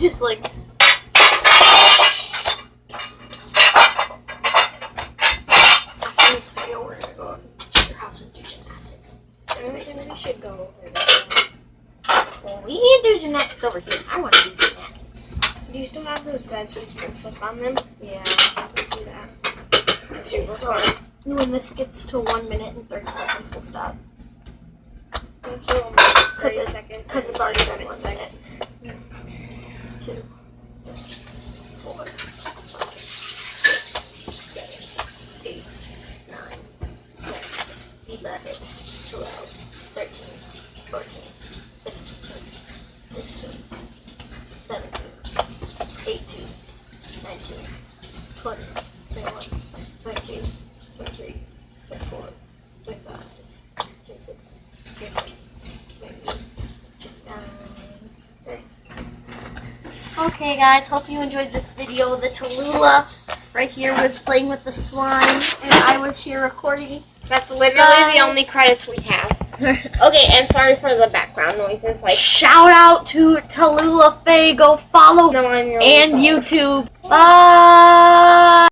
Just like after this video, we're gonna go to your house and do gymnastics. Maybe we should go over there. Well, we can't do gymnastics over here. I want to do gymnastics. Do you still have those beds where you can flip on them? Yeah. Let's do that. Okay, so when this gets to 1 minute and 30 seconds, we'll stop. Until 30 seconds. Because it's already been 1 minute. 2, 4, 5, 6, 7, 8, 9, 10, 11, 12, 13, 14, 15, 16, 17, 18, 19, 20, 21, 22, 23, 24, 25, 26, 27, 28, 29, 30. Okay guys, hope you enjoyed this video. The Talula right here was playing with the slime and I was here recording. That's literally the only credits we have. Okay, and sorry for the background noises. Like, shout out to Talula Faye. Go follow no, I'm your and YouTube. Bye.